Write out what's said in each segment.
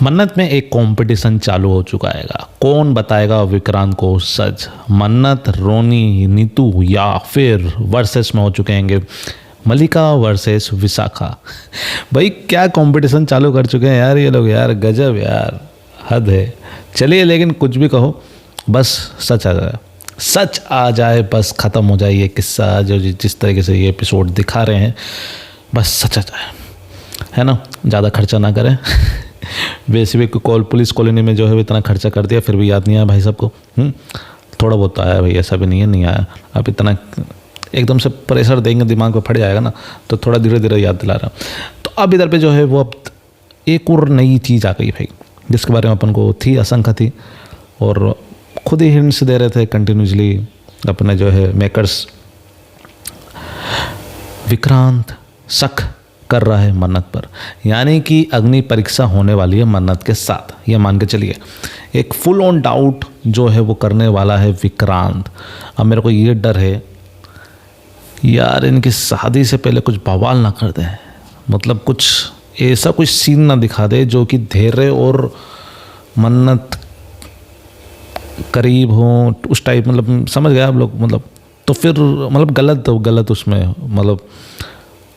मन्नत में एक कंपटीशन चालू हो चुका है। कौन बताएगा विक्रांत को सच? मन्नत, रोनी, नीतू या फिर वर्सेस में हो चुके हैं मलिका वर्सेस विशाखा। भाई क्या कंपटीशन चालू कर चुके हैं यार ये लोग, यार गजब यार, हद है। चलिए लेकिन कुछ भी कहो, बस सच आ जाए, सच आ जाए, बस ख़त्म हो जाए ये किस्सा जो जिस तरीके से ये एपिसोड दिखा रहे हैं, बस सच आ जाए, है ना। ज़्यादा खर्चा ना करें। वैसे भी पुलिस कॉलोनी में जो है इतना खर्चा कर दिया फिर भी याद नहीं आया भाई सबको। थोड़ा बहुत आया भाई, ऐसा भी नहीं आया। अब इतना एकदम से प्रेशर देंगे दिमाग पे फट जाएगा ना, तो थोड़ा धीरे धीरे याद दिला रहा। तो अब इधर पे जो है वो अब एक और नई चीज़ आ गई भाई, जिसके बारे में अपन को थी आशंका थी और खुद ही हिंट्स दे रहे थे कंटिन्यूसली अपने जो है मेकर्स। विक्रांत शक कर रहा है मन्नत पर, यानी कि अग्नि परीक्षा होने वाली है मन्नत के साथ, ये मान के चलिए। एक फुल ऑन डाउट जो है वो करने वाला है विक्रांत। अब मेरे को ये डर है यार इनकी शादी से पहले कुछ बवाल ना कर दें, मतलब कुछ ऐसा कुछ सीन ना दिखा दे जो कि धैर्य और मन्नत करीब हो उस टाइप, मतलब समझ गए आप लोग, मतलब तो फिर मतलब गलत उसमें, मतलब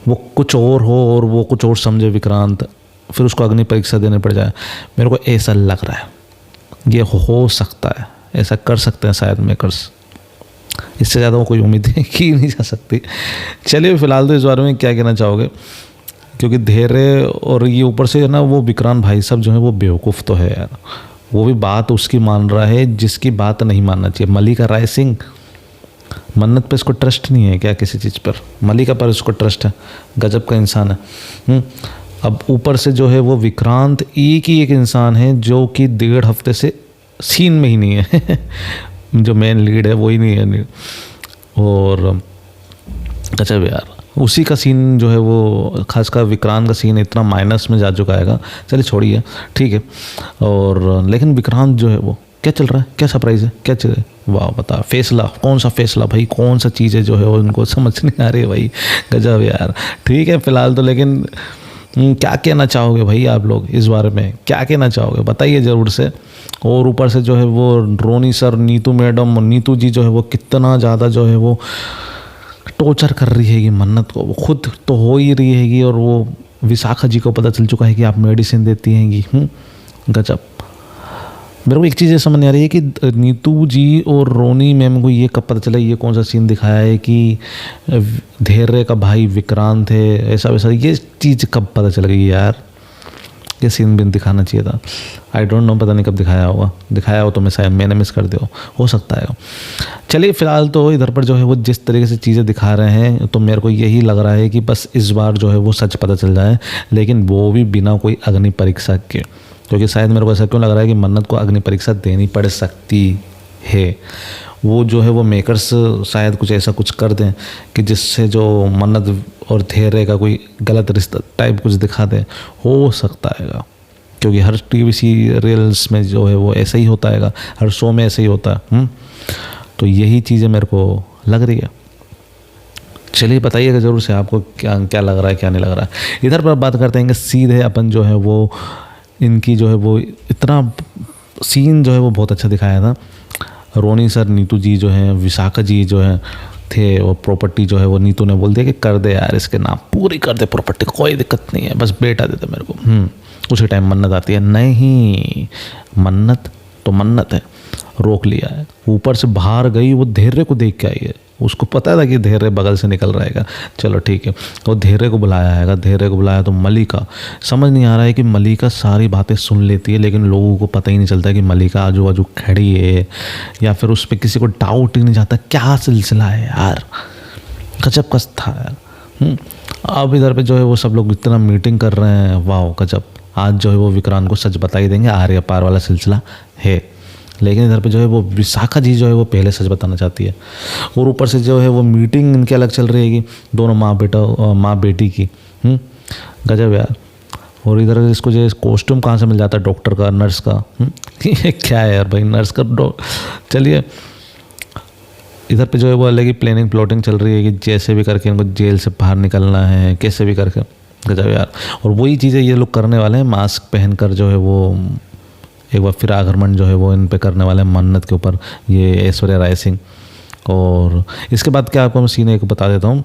वो कुछ और हो और वो कुछ और समझे विक्रांत, फिर उसको अग्नि परीक्षा देने पड़ जाए। मेरे को ऐसा लग रहा है ये हो सकता है, ऐसा कर सकते हैं शायद मेकर्स, इससे ज़्यादा वो कोई उम्मीद की नहीं जा सकती। चलिए फिलहाल तो इस बारे में क्या कहना चाहोगे, क्योंकि धैर्य और ये ऊपर से ना वो विक्रांत भाई साहब जो है वो बेवकूफ़ तो है यार, वो भी बात उसकी मान रहा है जिसकी बात नहीं मानना चाहिए। मलिका राय सिंह, मन्नत पे इसको ट्रस्ट नहीं है क्या किसी चीज़ पर? मलिका पर इसको ट्रस्ट है, गजब का इंसान है। अब ऊपर से जो है वो विक्रांत एक ही एक इंसान है जो कि 1.5 हफ्ते से सीन में ही नहीं है। जो मेन लीड है वो ही नहीं है, और गजब यार उसी का सीन जो है वो खासकर विक्रांत का सीन इतना माइनस में जा चुका है। चलिए छोड़िए, ठीक है। और लेकिन विक्रांत जो है वो क्या चल रहा है, क्या सरप्राइज़ है, क्या चल रहा है? वाह बता, फैसला कौन सा फैसला भाई, कौन सा चीज़ है जो है वो उनको समझ नहीं आ रही है भाई, गजब यार। ठीक है फिलहाल तो, लेकिन क्या कहना चाहोगे भाई आप लोग इस बारे में, क्या कहना चाहोगे बताइए ज़रूर से। और ऊपर से जो है वो रोनी सर, नीतू मैडम, नीतू जी जो है वो कितना ज़्यादा जो है वो टॉर्चर कर रही है मन्नत को, वो खुद तो हो ही रही हैगी और वो विशाखा जी को पता चल चुका है कि आप मेडिसिन देती हैंगी। गजब। मेरे को एक चीज़ ये समझ नहीं आ रही है कि नीतू जी और रोनी मैम को ये कब पता चला, ये कौन सा सीन दिखाया है कि धैर्य का भाई विक्रांत है, ऐसा वैसा, ये चीज़ कब पता चल गई यार? ये सीन भी दिखाना चाहिए था। आई डोंट नो, पता नहीं कब दिखाया होगा, दिखाया हो तो मैं शायद मैंने मिस कर दिया हो सकता है। चलिए फिलहाल तो इधर पर जो है वो जिस तरीके से चीज़ें दिखा रहे हैं तो मेरे को यही लग रहा है कि बस इस बार जो है वो सच पता चल जाए, लेकिन वो भी बिना कोई अग्नि परीक्षा के, क्योंकि शायद मेरे को ऐसा क्यों लग रहा है कि मन्नत को अग्नि परीक्षा देनी पड़ सकती है। वो जो है वो मेकर्स शायद कुछ ऐसा कुछ कर दें कि जिससे जो मन्नत और धैर्य का कोई गलत रिश्ता टाइप कुछ दिखा दें, हो सकता है, क्योंकि हर टीवी सीरियल्स में जो है वो ऐसा ही होता है, हर शो में ऐसा ही होता है। तो यही चीज़ें मेरे को लग रही है। चलिए बताइएगा ज़रूर से आपको क्या क्या लग रहा है, क्या नहीं लग रहा है। इधर पर बात करते हैं कि सीधे अपन जो है वो इनकी जो है वो इतना सीन जो है वो बहुत अच्छा दिखाया था। रोनी सर, नीतू जी जो हैं, विशाखा जी जो हैं थे, और प्रॉपर्टी जो है वो नीतू ने बोल दिया कि कर दे यार इसके नाम, पूरी कर दे प्रॉपर्टी, कोई दिक्कत नहीं है, बस बेटा दे दे मेरे को। उसी टाइम मन्नत आती है, नहीं मन्नत तो मन्नत है, रोक लिया है। ऊपर से बाहर गई, वो धैर्य को देख के आई है, उसको पता था कि धैर्य बगल से निकल रहेगा। चलो ठीक है, वो धैर्य को बुलाया है, धैर्य को बुलाया तो मलिका, समझ नहीं आ रहा है कि मलिका सारी बातें सुन लेती है लेकिन लोगों को पता ही नहीं चलता कि मलिका आजू बाजू खड़ी है, या फिर उस पर किसी को डाउट ही नहीं जाता। क्या सिलसिला है यार, गजब का था यार। अब इधर पे जो है वो सब लोग इतना मीटिंग कर रहे हैं, वाह गजब। आज जो है वो विक्रांत को सच बता ही देंगे, आर्य पार वाला सिलसिला है। लेकिन इधर पे जो है वो विशाखा जी जो है वो पहले सच बताना चाहती है, और ऊपर से जो है वो मीटिंग इनकी अलग चल रही है, दोनों माँ बेटी की। गजब यार। और इधर इसको जो कॉस्ट्यूम कहाँ से मिल जाता है, डॉक्टर का, नर्स का। ये क्या है यार भाई, नर्स का चलिए इधर पे जो है वो अलग ही प्लानिंग प्लॉटिंग चल रही है कि जैसे भी करके इनको जेल से बाहर निकलना है, कैसे भी करके। गजब यार। और वही चीज़ें ये लोग करने वाले हैं, मास्क पहनकर जो है वो एक बार फिर आक्रमण जो है वो इन पे करने वाले हैं मन्नत के ऊपर, ये ऐश्वर्या राय सिंह। और इसके बाद क्या आपको मैं सीन एक बता देता हूँ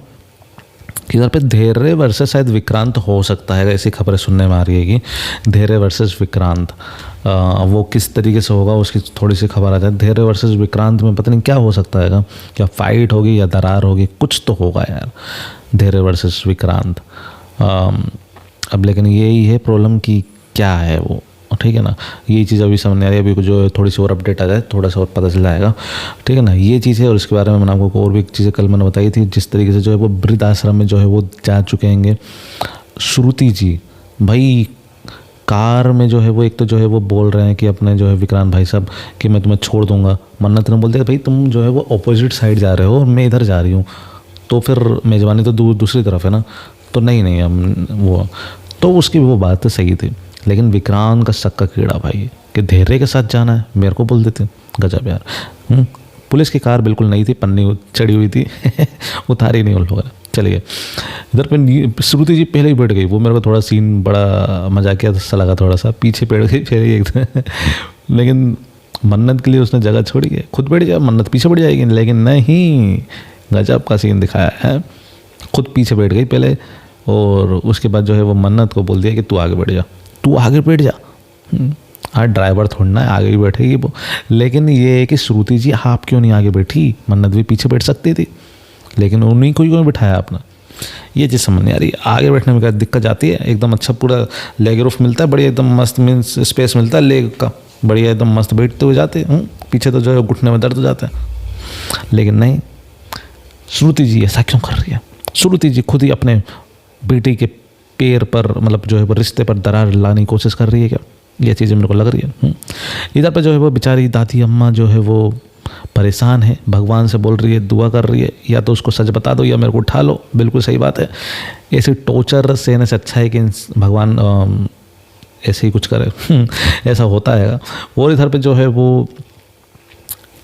कि इधर पे धैर्य वर्सेस शायद विक्रांत हो सकता है, ऐसी खबरें सुनने में आ रही है कि धैर्य वर्सेस विक्रांत, वो किस तरीके से होगा उसकी थोड़ी सी खबर आ जाए। धैर्य वर्सेस विक्रांत में पता नहीं क्या हो सकता है, क्या फाइट होगी या दरार होगी, कुछ तो होगा यार धैर्य वर्सेस विक्रांत। अब लेकिन यही है प्रॉब्लम कि क्या है वो, ठीक है ना, ये चीज़ अभी समझ नहीं आ रही। अभी जो थोड़ी सी और अपडेट आ जाए, थोड़ा सा और पता चल जाएगा, ठीक है ना, ये चीज़ है। और इसके बारे में मैंने आपको और भी चीज़ें कल मैंने बताई थी, जिस तरीके से जो है वो वृद्ध आश्रम में जो है वो जा चुके हैं श्रुति जी। भाई कार में जो है वो एक तो जो है वो बोल रहे हैं कि अपने जो है विक्रांत भाई साहब कि मैं तुम्हें छोड़ दूंगा। मन्नत ने बोल दिया भाई तुम जो है वो अपोजिट साइड जा रहे हो और मैं इधर जा रही हूँ, तो फिर मेज़बानी तो दूसरी तरफ है ना, तो नहीं हम वो, तो उसकी वो बात तो सही थी। लेकिन विक्रांत का शक का कीड़ा भाई कि धैर्य के साथ जाना है, मेरे को बोल देते। गजब यार। पुलिस की कार बिल्कुल नहीं थी, पन्नी चढ़ी हुई थी उतारी नहीं उन लोगों ने। चलिए इधर पे श्रुति जी पहले ही बैठ गई, वो मेरे को थोड़ा सीन बड़ा मजाकिया सा लगा, थोड़ा सा पीछे बैठ गई फिर एक लेकिन मन्नत के लिए उसने जगह छोड़ी है, खुद बैठ जाए मन्नत पीछे बैठ जाएगी, लेकिन नहीं, गजब का सीन दिखाया है। खुद पीछे बैठ गई पहले और उसके बाद जो है वो मन्नत को बोल दिया कि तू आगे बैठ जा, तू आगे बैठ जा। हाँ ड्राइवर थोड़ा है, आगे ही बैठेगी वो। लेकिन ये है कि श्रुति जी आप क्यों नहीं आगे बैठी, मन्नत भी पीछे बैठ सकती थी, लेकिन उन्हीं को क्यों बिठाया आपने, ये चीज़ समझ नहीं आ रही। आगे बैठने में क्या दिक्कत आती है, एकदम अच्छा पूरा लेग रूफ मिलता है, बढ़िया एकदम मस्त मीन्स स्पेस मिलता है लेग का, बढ़िया एकदम मस्त बैठते हुए जाते। पीछे तो जो है घुटने में दर्द हो जाता है। लेकिन नहीं, श्रुति जी ऐसा क्यों कर रही है। श्रुति जी खुद ही अपने बेटी के पैर पर मतलब जो है वो रिश्ते पर दरार लाने की कोशिश कर रही है क्या, ये चीज़ें मेरे को लग रही है। इधर पर जो है वो बेचारी दादी अम्मा जो है वो परेशान है, भगवान से बोल रही है, दुआ कर रही है, या तो उसको सच बता दो या मेरे को उठा लो। बिल्कुल सही बात है, ऐसे टॉर्चर सहने से अच्छा है कि भगवान ऐसे ही कुछ करे ऐसा होता है। और इधर पे जो है वो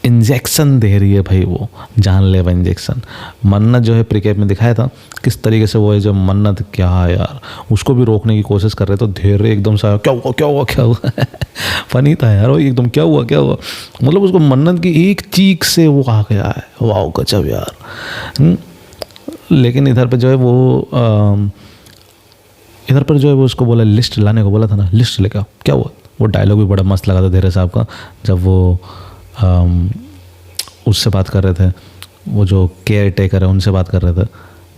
इंजेक्शन दे रही है भाई, वो जानलेवा इंजेक्शन। मन्नत जो है प्रीकेप में दिखाया था किस तरीके से वो है, जो मन्नत क्या है यार उसको भी रोकने की कोशिश कर रहे, तो धैर्य एकदम से क्या हुआ फनी था यार वो एकदम क्या हुआ मतलब उसको मन्नत की एक चीख से वो आ गया है, वाह गजब यार। लेकिन इधर पे जो है वो इधर पर जो है वो उसको बोला लिस्ट लाने को बोला था ना, लिस्ट लेकर क्या हुआ। वो डायलॉग भी बड़ा मस्त लगा था धैर्य साहब का, जब वो उससे बात कर रहे थे, वो जो केयर टेकर है उनसे बात कर रहे थे,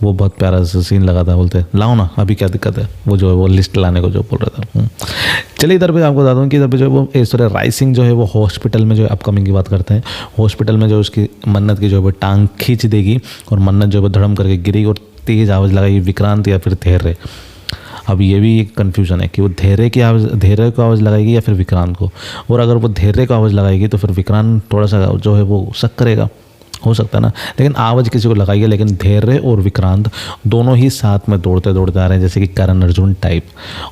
वो बहुत प्यारा सा सीन लगा था। बोलते लाओ ना अभी क्या दिक्कत है, वो जो है वो लिस्ट लाने को जो बोल रहा था। चलिए इधर पे आपको बता दूँ कि इधर पे जो है वो ऐश्वर्या राय सिंह जो है वो हॉस्पिटल में जो है अपकमिंग की बात करते हैं, हॉस्पिटल में जो उसकी मन्नत की जो है वो टांग खींच देगी और मन्नत जो है वो धड़म करके गिरेगी और तेज़ आवाज़ लगाएगी विक्रांत या फिर धैर्य। अब ये भी एक कन्फ्यूज़न है कि वो धैर्य को आवाज़ लगाएगी या फिर विक्रांत को, और अगर वो धैर्य को आवाज़ लगाएगी तो फिर विक्रांत थोड़ा सा जो है वो शक करेगा, हो सकता है ना। लेकिन आवाज़ किसी को लगाएगी, लेकिन धैर्य और विक्रांत दोनों ही साथ में दौड़ते दौड़ते आ रहे हैं, जैसे कि करण अर्जुन टाइप,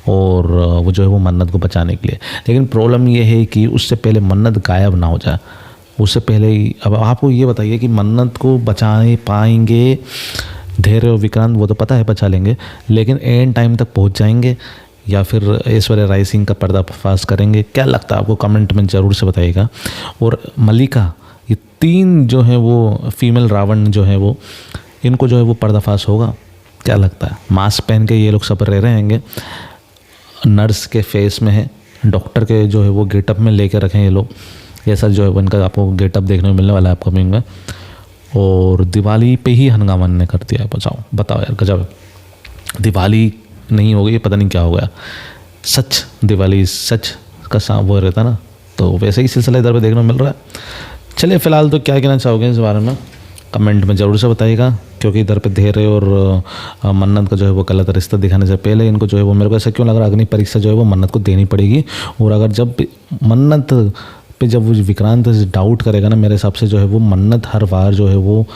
और वो जो है वो मन्नत को बचाने के लिए। लेकिन प्रॉब्लम ये है कि उससे पहले मन्नत गायब ना हो जाए, उससे पहले ही। अब आपको ये बताइए कि मन्नत को बचा पाएंगे धैर्य और विक्रांत, वो तो पता है बचा लेंगे, लेकिन एंड टाइम तक पहुंच जाएंगे या फिर ऐश्वर्या राय सिंह का पर्दाफाश करेंगे, क्या लगता है आपको, कमेंट में ज़रूर से बताइएगा। और मल्लिका, ये तीन जो है वो फीमेल रावण जो है वो, इनको जो है वो पर्दाफाश होगा, क्या लगता है। मास्क पहन के ये लोग सब रह रहे होंगे, नर्स के फेस में है, डॉक्टर के जो है वो गेटअप में लेके रखें ये लोग, ऐसा जो है इनका आपको गेटअप देखने को मिलने वाला है अपकमिंग में। और दिवाली पे ही हंगामा ने कर दिया है, बताओ यार गजब। दिवाली नहीं हो गई, पता नहीं क्या हो गया, सच दिवाली सच का वो रहता ना, तो वैसे ही सिलसिला इधर पे देखने को मिल रहा है। चलिए फ़िलहाल तो क्या कहना चाहोगे इस बारे में, कमेंट में ज़रूर से बताइएगा, क्योंकि इधर पे धैर्य और मन्नत का जो है वो गलत रिश्ता दिखाने से पहले इनको जो है वो, मेरे को ऐसा क्यों लग रहा है, अग्नि परीक्षा जो है वो मन्नत को देनी पड़ेगी। और अगर जब मन्नत पे जब वो विक्रांत डाउट करेगा ना, मेरे हिसाब से जो है वो मन्नत हर बार जो है वो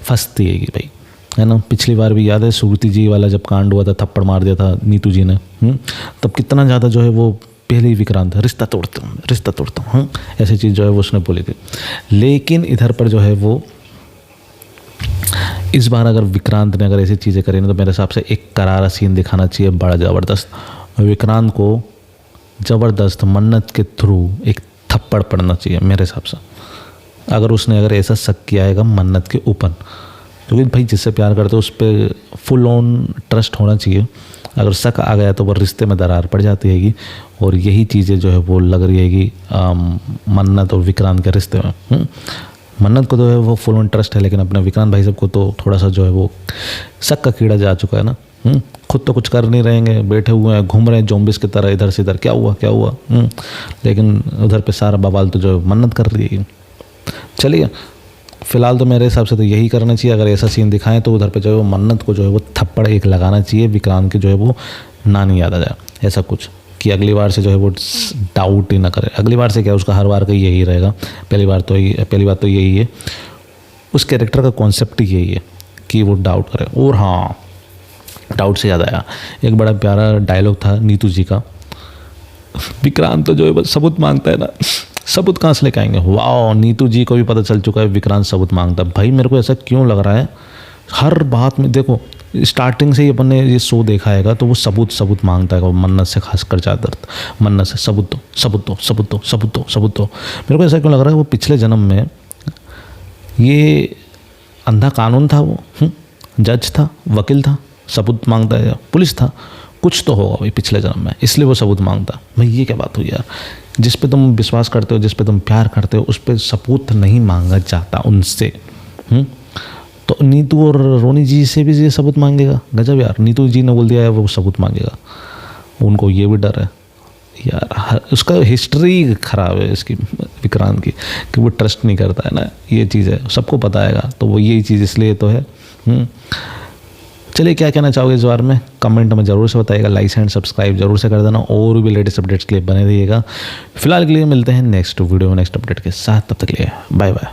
फंसती है भाई, है ना। पिछली बार भी याद है श्रुति जी वाला जब कांड हुआ था, थप्पड़ मार दिया था नीतू जी ने, तब कितना ज़्यादा जो है वो पहले ही विक्रांत रिश्ता तोड़ता हूँ ऐसी चीज़ जो है वो उसने बोली थी। लेकिन इधर पर जो है वो इस बार अगर विक्रांत ने अगर ऐसी चीज़ें करी ना तो मेरे हिसाब से एक करारा सीन दिखाना चाहिए बड़ा ज़बरदस्त। विक्रांत को ज़बरदस्त मन्नत के थ्रू एक थप्पड़ पड़ना चाहिए मेरे हिसाब से, अगर ऐसा शक किया है मन्नत के ऊपर, क्योंकि भाई जिससे प्यार करते हो उस पर फुल ऑन ट्रस्ट होना चाहिए। अगर शक आ गया तो वो रिश्ते में दरार पड़ जाती हैगी, और यही चीज़ें जो है वो लग रही है कि मन्नत और विक्रांत के रिश्ते में। मन्नत को तो है वो फुल ऑन ट्रस्ट है, लेकिन अपने विक्रांत भाई साहब को तो थोड़ा सा जो है वो शक का कीड़ा जा चुका है ना। खुद तो कुछ कर नहीं रहेंगे, बैठे हुए हैं, घूम रहे हैं जोम्बिस की तरह इधर से इधर, क्या हुआ। लेकिन उधर पे सारा बवाल तो जो है मन्नत कर रही है। चलिए फिलहाल तो मेरे हिसाब से तो यही करना चाहिए। अगर ऐसा सीन दिखाएं तो उधर पे जो है वो मन्नत को जो है वो थप्पड़ एक लगाना चाहिए, विक्रांत की जो है वो नानी याद आ जाए, ऐसा कुछ कि अगली बार से जो है वो डाउट ही ना करे। अगली बार से क्या, उसका हर बार का यही रहेगा। पहली बात तो यही है, उस कैरेक्टर का कॉन्सेप्ट ही यही है कि वो डाउट करे। और हाँ, डाउट से याद आया, एक बड़ा प्यारा डायलॉग था नीतू जी का। विक्रांत तो जो है बस सबूत मांगता है ना, सबूत कहाँ से लेके आएंगे। वाह, नीतू जी को भी पता चल चुका है विक्रांत सबूत मांगता है। भाई मेरे को ऐसा क्यों लग रहा है, हर बात में देखो स्टार्टिंग से ही अपन ने ये शो देखा है तो वो सबूत मांगता है, वो मन्नत से खासकर ज़्यादा, मन्नत से सबूत दो। मेरे को ऐसा क्यों लग रहा है वो पिछले जन्म में ये अंधा कानून था, वो जज था, वकील था, सबूत मांगता है, पुलिस था, कुछ तो होगा भाई पिछले जन्म में, इसलिए वो सबूत मांगता। भाई ये क्या बात हुई यार, जिस पे तुम विश्वास करते हो, जिस पे तुम प्यार करते हो, उस पर सबूत नहीं मांगा जाता उनसे। तो नीतू और रोनी जी से भी ये सबूत मांगेगा, गजब यार। नीतू जी ने बोल दिया है वो सबूत मांगेगा, उनको ये भी डर है यार। उसका हिस्ट्री ख़राब है इसकी, विक्रांत की, कि वो ट्रस्ट नहीं करता है ना, ये चीज़ है, सबको पता आएगा। तो वो यही चीज़ इसलिए तो है। चलिए क्या कहना चाहोगे इस बारे में कमेंट में ज़रूर से बताइएगा, लाइक एंड सब्सक्राइब जरूर से कर देना, और भी लेटेस्ट अपडेट्स के लिए बने रहिएगा। फिलहाल के लिए मिलते हैं नेक्स्ट वीडियो में नेक्स्ट अपडेट के साथ, तब तक के लिए बाय बाय।